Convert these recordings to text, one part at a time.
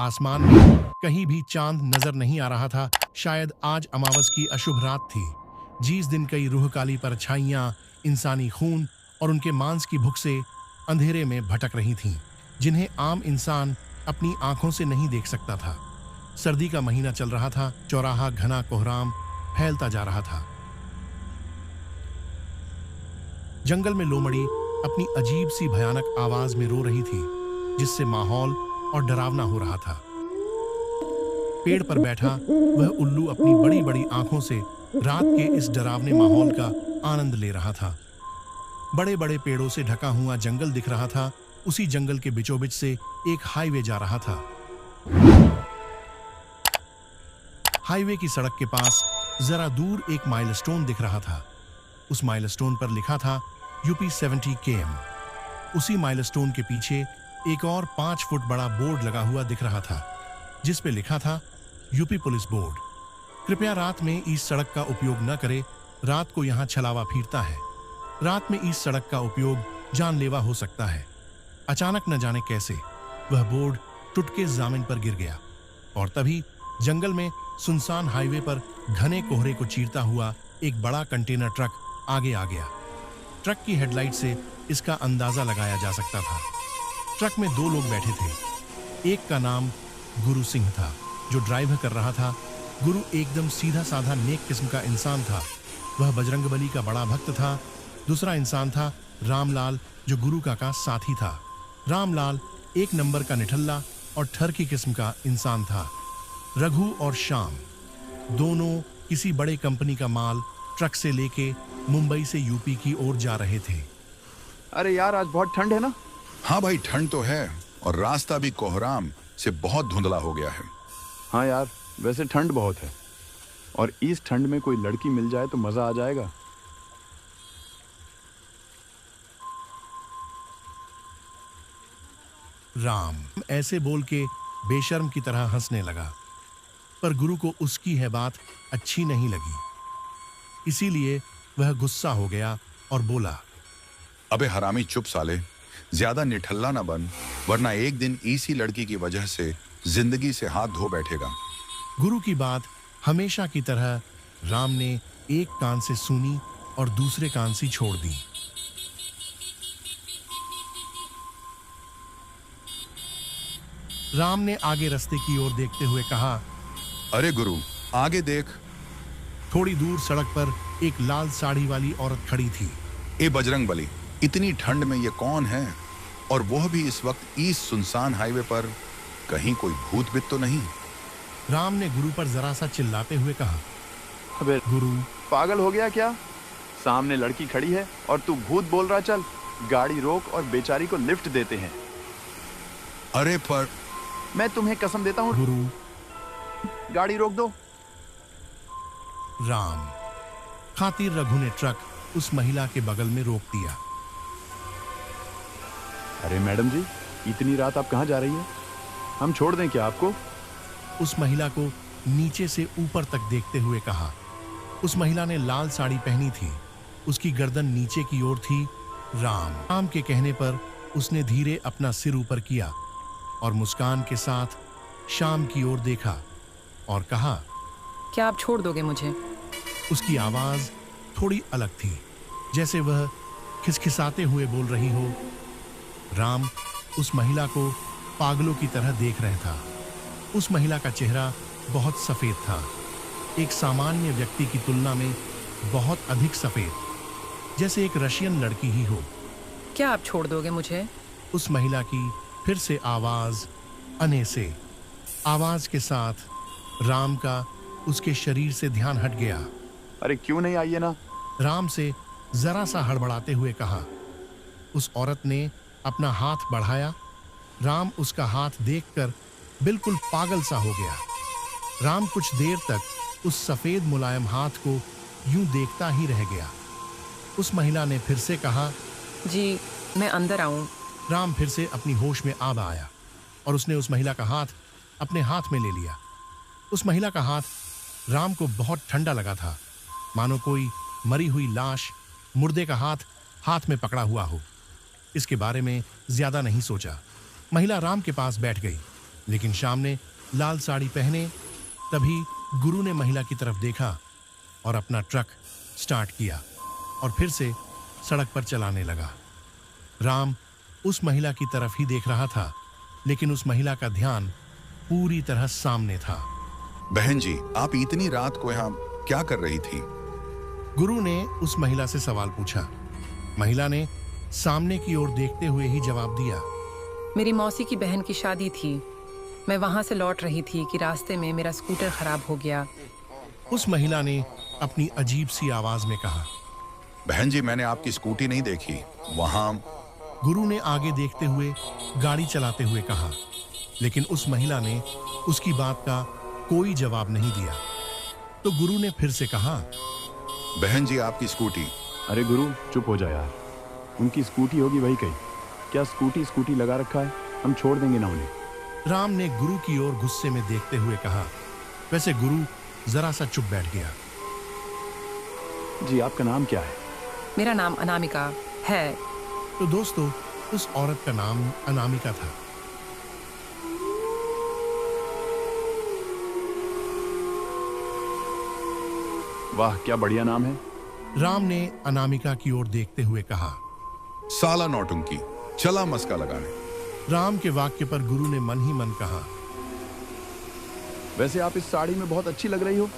आसमान में कहीं भी चांद नजर नहीं आ रहा था। शायद आज अमावस की अशुभ रात थी। जिस दिन कई रूह काली परछाइयां इंसानी खून और उनके मांस की भूख से अंधेरे में भटक रही थीं, जिन्हें आम इंसान अपनी आंखों से नहीं देख सकता था। सर्दी का महीना चल रहा था। चौराहा घना कोहराम फैलता जा रहा था। जंगल में लोमड़ी अपनी अजीब सी भयानक आवाज में रो रही थी, जिससे माहौल और डरावना हो रहा था। पेड़ पर बैठा वह उल्लू अपनी बड़ी बड़ी आंखों से रात के इस डरावने माहौल का आनंद ले रहा था। बड़े बड़े पेड़ों से ढका हुआ जंगल दिख रहा था। उसी जंगल के बीचों बीच से एक हाईवे जा रहा था। हाईवे की सड़क के पास जरा दूर एक माइलस्टोन दिख रहा था। उस माइलस्टोन पर लिखा था यूपी 70 km। उसी माइलस्टोन के पीछे एक और 5 फुट बड़ा बोर्ड लगा हुआ दिख रहा था, जिस पे लिखा था यूपी पुलिस बोर्ड। कृपया रात में इस सड़क का उपयोग न करें। रात को यहाँ छलावा फिरता है। रात में इस सड़क का उपयोग जानलेवा हो सकता है। अचानक न जाने कैसे वह बोर्ड टूट के जमीन पर गिर गया और तभी जंगल में सुनसान हाईवे पर घने कोहरे को चीरता हुआ एक बड़ा कंटेनर ट्रक आगे आ गया। ट्रक की हेडलाइट से इसका अंदाजा लगाया जा सकता था। ट्रक में 2 लोग बैठे थे। एक का नाम गुरु सिंह था, जो ड्राइव कर रहा था। गुरु एकदम सीधा साधा नेक किस्म का इंसान था। वह बजरंगबली का बड़ा भक्त था। दूसरा इंसान था रामलाल, जो गुरु का साथी था। रामलाल एक नंबर का निठल्ला और ठरकी किस्म का इंसान था। रघु और श्याम दोनों किसी बड़े कंपनी का माल ट्रक से लेके मुंबई से यूपी की ओर जा रहे थे। अरे यार, आज बहुत ठंड है ना? हाँ भाई, ठंड तो है और रास्ता भी कोहराम से बहुत धुंधला हो गया है। हाँ यार, वैसे ठंड बहुत है और इस ठंड में कोई लड़की मिल जाए तो मजा आ जाएगा। राम ऐसे बोल के बेशर्म की तरह हंसने लगा, पर गुरु को उसकी है बात अच्छी नहीं लगी। इसीलिए वह गुस्सा हो गया और बोला, अबे हरामी, चुप साले, ज्यादा निठल्ला ना बन, वरना एक दिन इसी लड़की की वजह से जिंदगी से हाथ धो बैठेगा। गुरु की बात हमेशा की तरह राम ने एक कान से सुनी और दूसरे कान से छोड़ दी। राम ने आगे रास्ते की ओर देखते हुए कहा, अरे गुरु, आगे देख। थोड़ी दूर सड़क पर एक लाल साड़ी वाली औरत खड़ी थी। ए बजरंगबली, इतनी ठंड में ये कौन है, और वह भी इस वक्त इस सुनसान हाईवे पर? कहीं कोई भूत बित तो नहीं? राम ने गुरु पर जरा सा चिल्लाते हुए कहा, अबे गुरु, पागल हो गया क्या? सामने लड़की खड़ी है और तू भूत बोल रहा? चल गाड़ी रोक और बेचारी को लिफ्ट देते हैं। अरे पर मैं तुम्हें कसम देता हूँ, गुरु। गाड़ी रोक दो। राम खातिर रघु ने ट्रक उस महिला के बगल में रोक दिया। अरे मैडम जी, इतनी रात आप कहाँ जा रही हैं? हम छोड़ दें क्या आपको? उस महिला को नीचे से ऊपर तक देखते हुए कहा। उस महिला ने लाल साड़ी पहनी थी। उसकी गर्दन नीचे की ओर थी। राम के कहने पर उसने धीरे अपना सिर ऊपर किया और मुस्कान के साथ शाम की ओर देखा और कहा, क्या आप छोड़ दोगे मुझे? उसकी आवाज थोड़ी अलग थी, जैसे वह खिसखिसाते हुए बोल रही हो। राम उस महिला को पागलों की तरह देख रहा था। उस महिला का चेहरा बहुत सफेद था, एक सामान्य व्यक्ति की तुलना में बहुत अधिक सफेद, जैसे एक रशियन लड़की ही हो। क्या आप छोड़ दोगे मुझे? उस महिला की फिर से आवाज अने से। आवाज के साथ राम का उसके शरीर से ध्यान हट गया। अरे क्यों नहीं, आइए ना। राम से जरा सा हड़बड़ाते हुए कहा। उस औरत ने अपना हाथ बढ़ाया। राम उसका हाथ देखकर बिल्कुल पागल सा हो गया। राम कुछ देर तक उस सफेद मुलायम हाथ को यूं देखता ही रह गया। उस महिला ने फिर से कहा, जी, मैं अंदर आऊं? राम फिर से अपनी होश में आ आया और उसने उस महिला का हाथ अपने हाथ में ले लिया। उस महिला का हाथ राम को बहुत ठंडा लगा था, मानो कोई मरी हुई लाश मुर्दे का हाथ में पकड़ा हुआ हो। इसके बारे में ज्यादा नहीं सोचा। महिला राम के पास बैठ गई लेकिन शाम ने लाल साड़ी पहने। तभी गुरु ने महिला की तरफ देखा और अपना ट्रक स्टार्ट किया और फिर से सड़क पर चलाने लगा। राम उस महिला की तरफ ही देख रहा था, लेकिन उस महिला का ध्यान पूरी तरह सामने था। बहन जी, आप इतनी रात को यहाँ क्या कर रही थी? गुरु ने उस महिला से सवाल पूछा। महिला ने सामने की ओर देखते हुए ही जवाब दिया। मेरी मौसी की बहन की शादी थी। मैं वहां से लौट रही थी कि रास्ते में मेरा स्कूटर खराब हो गया। उस महिला ने अपनी अजीब सी आवाज में कहा। बहन जी, मैंने आपकी स्कूटी नहीं देखी वहां। गुरु ने आगे देखते हुए गाड़ी चलाते हुए कहा, लेकिन उस महिला ने उसकी बात का कोई जवाब नहीं दिया। तो गुरु ने फिर से कहा, बहन जी, आपकी स्कूटी। अरे गुरु, चुप हो जा यार। उनकी स्कूटी होगी वही कहीं। क्या स्कूटी लगा रखा है? हम छोड़ देंगे ना उन्हें। राम ने गुरु की ओर गुस्से में देखते हुए कहा। वैसे गुरु जरा सा चुप बैठ गया। जी, आपका नाम क्या है? मेरा नाम अनामिका है। तो दोस्तों, उस औरत का नाम अनामिका था। वाह, क्या बढ़िया नाम है। राम ने अनामिका की ओर देखते हुए कहा। साला नौटंकी, चला मस्का लगाने। राम के वाक्य पर गुरु ने मन ही मन कहा, वैसे आप इस साड़ी में बहुत अच्छी लग रही हो।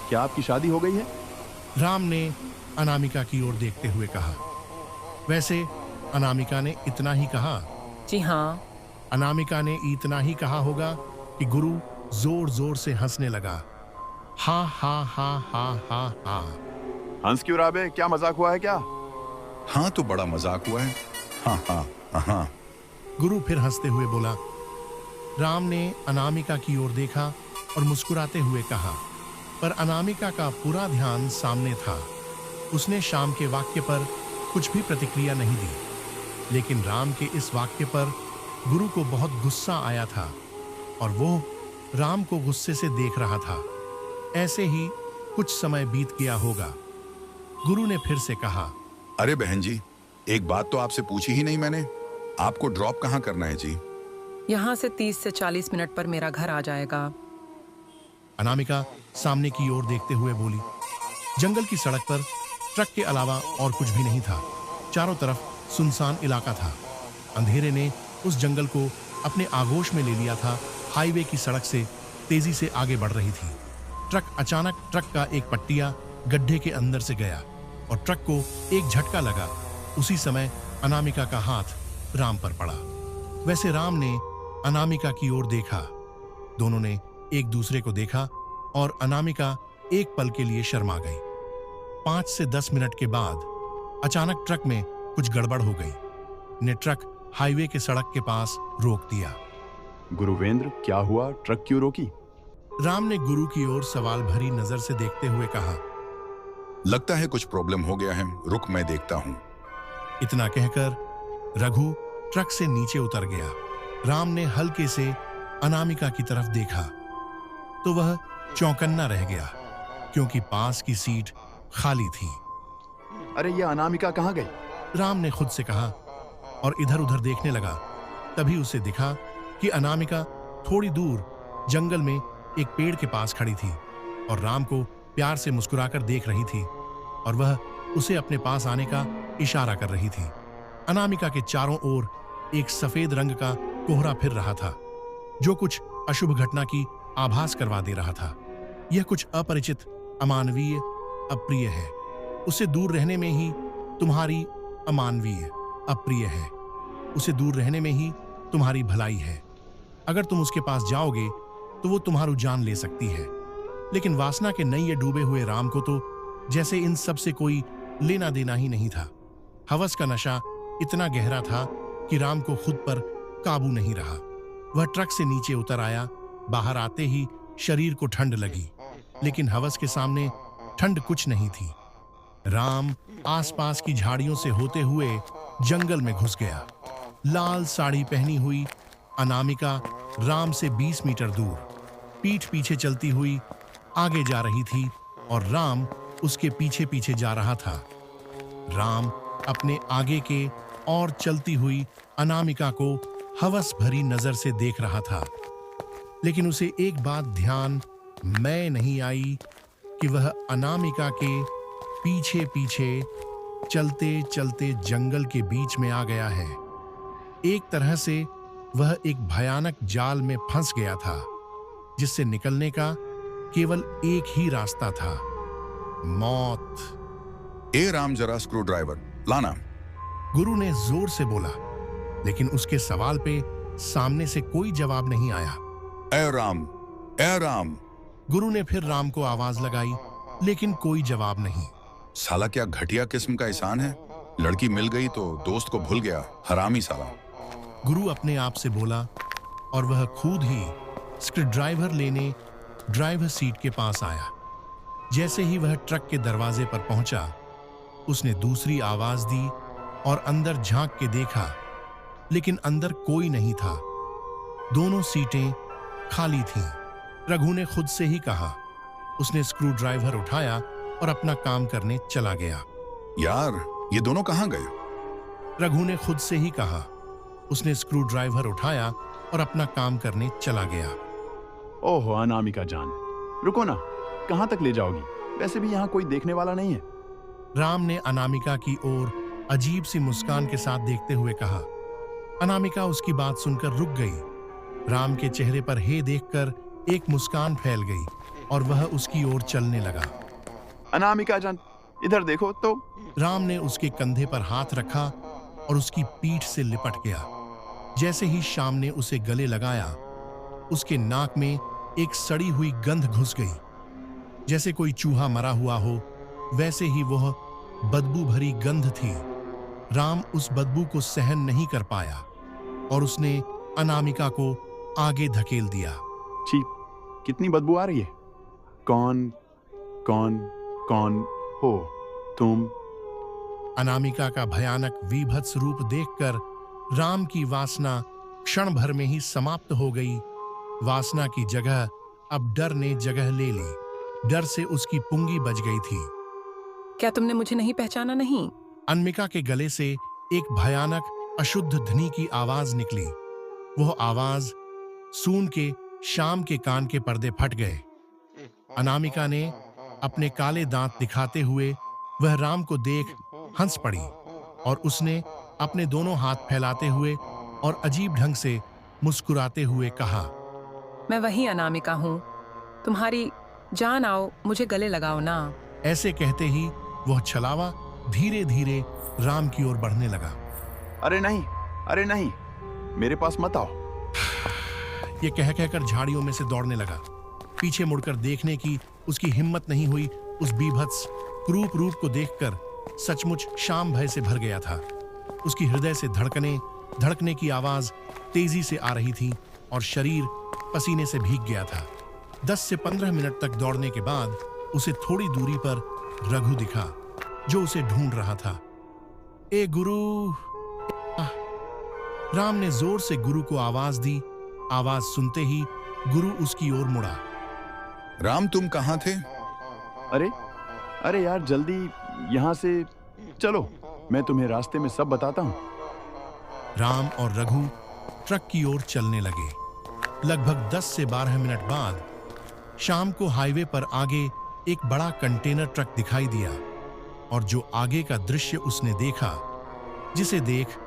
क्या आपकी शादी हो गई है? राम ने अनामिका की ओर देखते हुए कहा। वैसे अनामिका ने इतना ही कहा। जी हाँ। अनामिका ने इतना ही कहा होगा कि गुरु जोर जोर से हंसने लगा। हा हा हा हा हा हा। हंस क्यों रहा बे? क्या मजाक हुआ है क्या? हाँ, तो बड़ा मजाक हुआ है। हाँ हाँ हाँ। गुरु फिर हंसते हुए बोला। राम ने अनामिका की ओर देखा और मुस्कुराते हुए कहा, पर अनामिका का पूरा ध्यान सामने था। उसने शाम के वाक्य पर कुछ भी प्रतिक्रिया नहीं दी, लेकिन राम के इस वाक्य पर गुरु को बहुत गुस्सा आया था और वो राम को गुस्से से देख रहा था। ऐसे ही कुछ समय बीत गया होगा। गुरु ने फिर से कहा, अरे बहन जी, एक बात तो आपसे पूछी ही नहीं मैंने। आपको ड्रॉप कहाँ करना है जी? यहाँ से 30 से 40 मिनट पर मेरा घर आ जाएगा। अनामिका सामने की ओर देखते हुए बोली। जंगल की सड़क पर ट्रक के अलावा और कुछ भी नहीं था। चारों तरफ सुनसान इलाका था। अंधेरे ने उस जंगल को अपने आगोश में ले लिया था। हाईवे की सड़क से तेजी से आगे बढ़ रही थी। अचानक ट्रक का एक पट्टिया गड्ढे के अंदर से गया और ट्रक को एक झटका लगा। उसी समय अनामिका का हाथ राम पर पड़ा। वैसे राम ने अनामिका की ओर देखा। दोनों ने एक दूसरे को देखा और अनामिका एक पल के लिए शर्मा गई। 5 से 10 मिनट के बाद अचानक ट्रक में कुछ गड़बड़ हो गई। ने ट्रक हाईवे के सड़क के पास रोक दिया। गुरुवेंद्र, क्या हुआ? ट्रक क्यों रोकी? राम ने गुरु की ओर सवाल भरी नजर से देखते हुए कहा। लगता है कुछ प्रॉब्लम हो गया है, रुक मैं देखता हूं। इतना कहकर रघु ट्रक से नीचे उतर गया। राम ने हल्के से अनामिका की तरफ देखा तो वह चौंकन्ना रह गया, क्योंकि पास की सीट खाली थी। अरे ये अनामिका कहाँ गई? राम ने खुद से कहा और इधर उधर देखने लगा। तभी उसे दिखा कि अनामिका थोड़ी दूर जंगल में एक पेड़ के पास खड़ी थी और राम को प्यार से मुस्कुराकर देख रही थी और वह उसे अपने पास आने का इशारा कर रही थी। अनामिका के चारों ओर एक सफेद रंग का कोहरा फिर रहा था, जो कुछ अशुभ घटना की आभास करवा दे रहा था। यह कुछ अपरिचित, अमानवीय, अप्रिय है। उसे दूर रहने में ही तुम्हारी अमानवीय, अप्रिय है। उसे दूर रहने में ही तुम्हारी भलाई है। अगर तुम उसके पास जाओगे तो वो तुम्हारी जान ले सकती है। लेकिन वासना के नैये डूबे हुए राम को तो जैसे इन सब से कोई लेना देना ही नहीं था। हवस का नशा इतना गहरा था कि राम को खुद पर काबू नहीं रहा। वह ट्रक से नीचे उतर आया। बाहर आते ही शरीर को ठंड लगी, लेकिन हवस के सामने ठंड कुछ नहीं थी। राम आसपास की झाड़ियों से होते हुए जंगल में घुस गया। लाल साड़ी पहनी हुई अनामिका राम से 20 मीटर दूर पीठ पीछे चलती हुई आगे जा रही थी और राम उसके पीछे पीछे जा रहा था। राम अपने आगे के और चलती हुई अनामिका को हवस भरी नजर से देख रहा था। लेकिन उसे एक बात ध्यान में नहीं आई कि वह अनामिका के पीछे पीछे चलते चलते जंगल के बीच में आ गया है। एक तरह से वह एक भयानक जाल में फंस गया था, जिससे निकलने का केवल एक ही रास्ता था, मौत। ए राम, जरा स्क्रू ड्राइवर लाना। गुरु ने जोर से बोला, लेकिन उसके सवाल पे सामने से कोई जवाब नहीं आया। ए राम, ए राम। गुरु ने फिर राम को आवाज लगाई, लेकिन कोई जवाब नहीं। साला क्या घटिया किस्म का इंसान है। लड़की मिल गई तो दोस्त को भूल गया, हरामी साला। गुरु अपने आप से बोला और वह खुद ही स्क्रू ड्राइवर लेने ड्राइवर सीट के पास आया। जैसे ही वह ट्रक के दरवाजे पर पहुंचा, उसने दूसरी आवाज दी और अंदर झांक के देखा, लेकिन अंदर कोई नहीं था। दोनों सीटें खाली थीं। रघु ने खुद से ही कहा। उसने स्क्रू ड्राइवर उठाया और अपना काम करने चला गया। यार, ये दोनों कहाँ गए? रघु ने खुद से ही कहा। उसने स्क्रू ड्राइवर उठाया और अपना काम करने चला गया। ओहो अनामिका जान, रुको ना, कहाँ तक ले जाओगी? वैसे भी यहाँ कोई देखने वाला नहीं है। राम ने अनामिका की ओर अजीब सी मुस्कान के साथ देखते हुए कहा। अनामिका उसकी बात सुनकर रुक गई। राम के चेहरे पर हे देखकर एक मुस्कान फैल गई और वह उसकी ओर चलने लगा। अनामिका जान, इधर देखो तो। राम ने उसके कंधे पर हाथ रखा और उसकी पीठ से लिपट गया। जैसे ही श्याम ने उसे गले लगाया, उसके नाक में एक सड़ी हुई गंध घुस गई। जैसे कोई चूहा मरा हुआ हो, वैसे ही वह बदबू भरी गंध थी। राम उस बदबू को सहन नहीं कर पाया और उसने अनामिका को आगे धकेल दिया। छी, कितनी बदबू आ रही है। कौन कौन कौन हो तुम? अनामिका का भयानक विभत्स रूप देखकर राम की वासना क्षण भर में ही समाप्त हो गई। वासना की जगह अब डर ने जगह ले ली। डर से उसकी पुंगी बज गई थी। क्या तुमने मुझे नहीं पहचाना? नहीं। अनामिका के गले से एक भयानक अशुद्ध ध्वनि की आवाज निकली। वह आवाज सुन के श्याम के कान के पर्दे फट गए। अनामिका ने अपने काले दांत दिखाते हुए वह राम को देख हंस पड़ी और उसने अपने दोनों हाथ फैलाते हुए और अजीब ढंग से मुस्कुराते हुए कहा, मैं वही अनामिका हूँ। तुम्हारी जान आओ, मुझे गले लगाओ ना। ऐसे कहते ही वह छलावा धीरे धीरे राम की ओर बढ़ने लगा। अरे नहीं, अरे नहीं, मेरे पास मत आओ। ये कह कहकर झाड़ियों में से दौड़ने लगा। पीछे मुड़कर देखने की उसकी हिम्मत नहीं हुई। उस बीभत्स क्रूप रूप को देखकर सचमुच श्याम भय से भर गया था। उसकी हृदय से धड़कने की आवाज तेजी से आ रही थी और शरीर पसीने से भीग गया था। 10 से 15 मिनट तक दौड़ने के बाद उसे थोड़ी दूरी पर रघु दिखा, जो उसे ढूंढ रहा था। ए गुरु! राम ने जोर से गुरु को आवाज दी। आवाज सुनते ही गुरु उसकी ओर मुड़ा। राम, तुम कहाँ थे? अरे अरे यार, जल्दी यहाँ से चलो, मैं तुम्हें रास्ते में सब बताता हूँ। राम और रघु ट्रक की ओर चलने लगे। लगभग 10 से 12 मिनट बाद शाम को हाईवे पर आगे एक बड़ा कंटेनर ट्रक दिखाई दिया और जो आगे का दृश्य उसने देखा, जिसे देख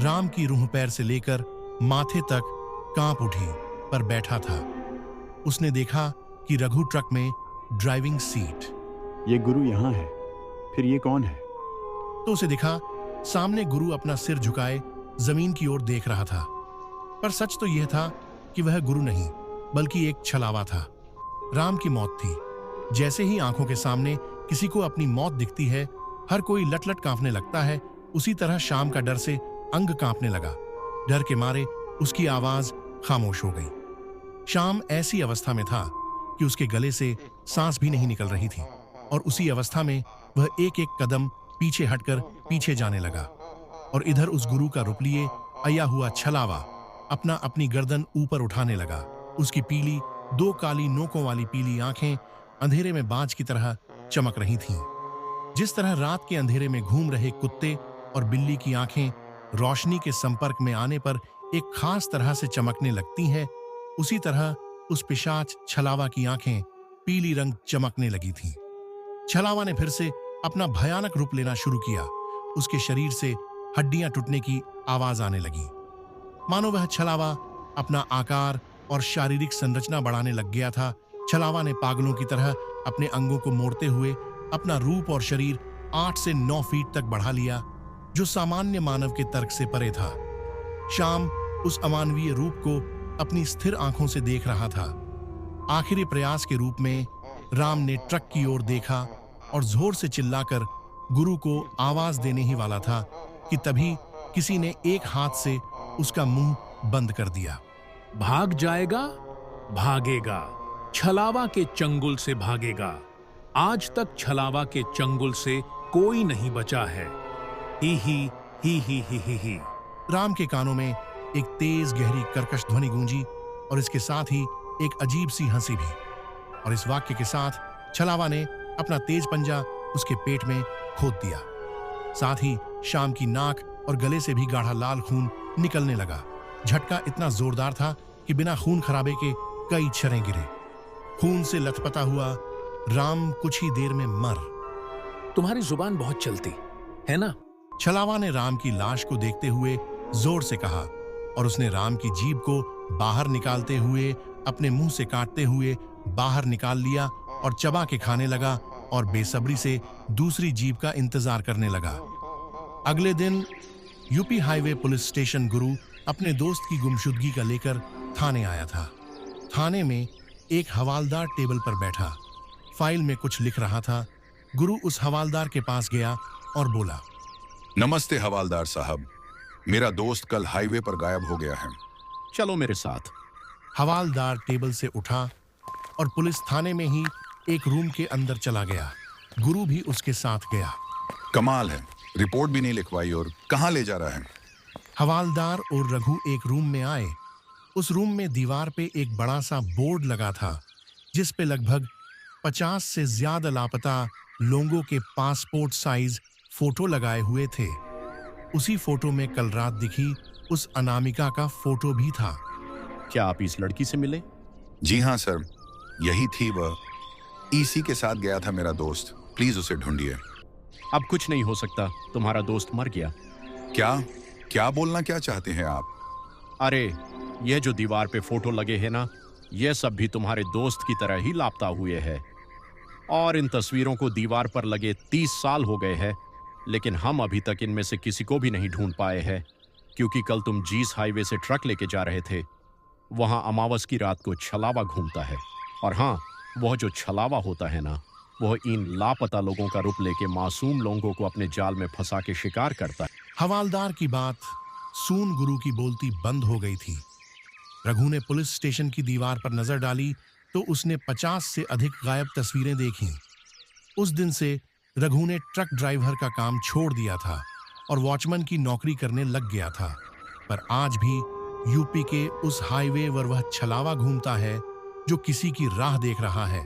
राम की रूह पैर से लेकर माथे तक कांप उठी, पर बैठा था। उसने देखा कि रघु ट्रक में ड्राइविंग सीट। ये गुरु यहाँ है, फिर ये कौन है? तो उसे दिखा सामने गुरु अपना सिर झुकाए जमीन की ओर देख रहा था। पर सच तो यह था कि वह गुरु नहीं, बल्कि एक छलावा था। राम की मौत थी। जैसे ही आंखों के सामने किसी को अपनी मौत दिखती है, हर कोई लट-लट कांपने लगता है। उसी तरह शाम का डर से अंग कांपने लगा। डर के मारे उसकी आवाज खामोश हो गई। शाम ऐसी अवस्था में था कि उसके गले से सांस भी नहीं निकल रही थी और उसी अवस्था में वह एक एक कदम पीछे हटकर पीछे जाने लगा और इधर उस गुरु का रूप लिए आया हुआ छलावा अपनी गर्दन ऊपर उठाने लगा। उसकी पीली, 2 काली नोकों वाली पीली आंखें अंधेरे में बाज की तरह चमक रही थीं। जिस तरह रात के अंधेरे में घूम रहे कुत्ते और बिल्ली की आंखें रोशनी के संपर्क में आने पर एक खास तरह से चमकने लगती हैं, उसी तरह उस पिशाच छलावा की आंखें पीली रंग चमकने लगी थीं। छलावा ने फिर से अपना भयानक रूप लेना शुरू किया। उसके शरीर से हड्डियां टूटने की आवाज आने लगी, मानो वह छलावा अपना आकार और शारीरिक संरचना बढ़ाने लग गया था। छलावा ने पागलों की तरह अपने अंगों को मोड़ते हुए अपना रूप और शरीर 8 से 9 फीट तक बढ़ा लिया, जो सामान्य मानव के तर्क से परे था। श्याम उस अमानवीय रूप को अपनी स्थिर आंखों से देख रहा था। आखिरी प्रयास के रूप में राम ने ट्रक की ओर देखा और जोर से चिल्लाकर गुरु को आवाज देने ही वाला था कि तभी किसी ने एक हाथ से उसका मुंह बंद कर दिया। भाग जाएगा, भागेगा, छलावा के चंगुल से भागेगा। आज तक छलावा के चंगुल से कोई नहीं बचा है। ही। राम के कानों में एक तेज गहरी कर्कश ध्वनि गूंजी और इसके साथ ही एक अजीब सी हंसी भी। और इस वाक्य के साथ छलावा ने अपना तेज पंजा उसके पेट में खोद दिया। साथ ही श्याम की नाक और गले से भी गाढ़ा लाल खून निकलने लगा। झटका इतना जोरदार था कि बिना खून खराबे के कई छर्रें गिरे। खून से लथपथा हुआ राम कुछ ही देर में मर। तुम्हारी जुबान बहुत चलती है ना? छलावा ने राम की लाश को देखते हुए जोर से कहा और उसने राम की जीभ को बाहर निकालते हुए अपने मुंह से काटते हुए बाहर निकाल लिया और चबा के खाने लगा और बेसब्री से दूसरी जीभ का इंतजार करने लगा। अगले दिन यूपी हाईवे पुलिस स्टेशन गुरु अपने दोस्त की गुमशुदगी का लेकर थाने आया था। थाने में एक हवालदार टेबल पर बैठा फाइल में कुछ लिख रहा था। गुरु उस हवालदार के पास गया और बोला, नमस्ते हवालदार साहब, मेरा दोस्त कल हाईवे पर गायब हो गया है। चलो मेरे साथ। हवालदार टेबल से उठा और पुलिस थाने में ही एक रूम के अंदर चला गया। गुरु भी उसके साथ गया। कमाल है, रिपोर्ट भी नहीं लिखवाई और कहाँ ले जा रहा है? हवालदार और रघु एक रूम में आए। उस रूम में दीवार पे एक बड़ा सा बोर्ड लगा था जिस पे लगभग 50 से ज्यादा लापता लोगों के पासपोर्ट साइज फोटो लगाए हुए थे। उसी फोटो में कल रात दिखी उस अनामिका का फोटो भी था। क्या आप इस लड़की से मिले? जी हाँ सर, यही थी वह। इसी के साथ गया था मेरा दोस्त, प्लीज उसे ढूंढिए। अब कुछ नहीं हो सकता, तुम्हारा दोस्त मर गया। क्या बोलना क्या चाहते हैं आप? अरे ये जो दीवार पे फोटो लगे हैं ना, ये सब भी तुम्हारे दोस्त की तरह ही लापता हुए हैं। और इन तस्वीरों को दीवार पर लगे 30 साल हो गए हैं, लेकिन हम अभी तक इनमें से किसी को भी नहीं ढूंढ पाए हैं, क्योंकि कल तुम जीस हाईवे से ट्रक लेके जा रहे थे। वहां अमावस की रात को छलावा घूमता है, और हाँ, वह जो छलावा होता है ना, वह इन लापता लोगों का रूप लेके मासूम लोगों को अपने जाल में फंसा के शिकार करता है। हवालदार की बात सून गुरु की बोलती बंद हो गई थी। रघु ने पुलिस स्टेशन की दीवार पर नजर डाली तो उसने 50 से अधिक गायब तस्वीरें देखीं। उस दिन से रघु ने ट्रक ड्राइवर का काम छोड़ दिया था और वॉचमैन की नौकरी करने लग गया था। पर आज भी यूपी के उस हाईवे पर वह छलावा घूमता है जो किसी की राह देख रहा है।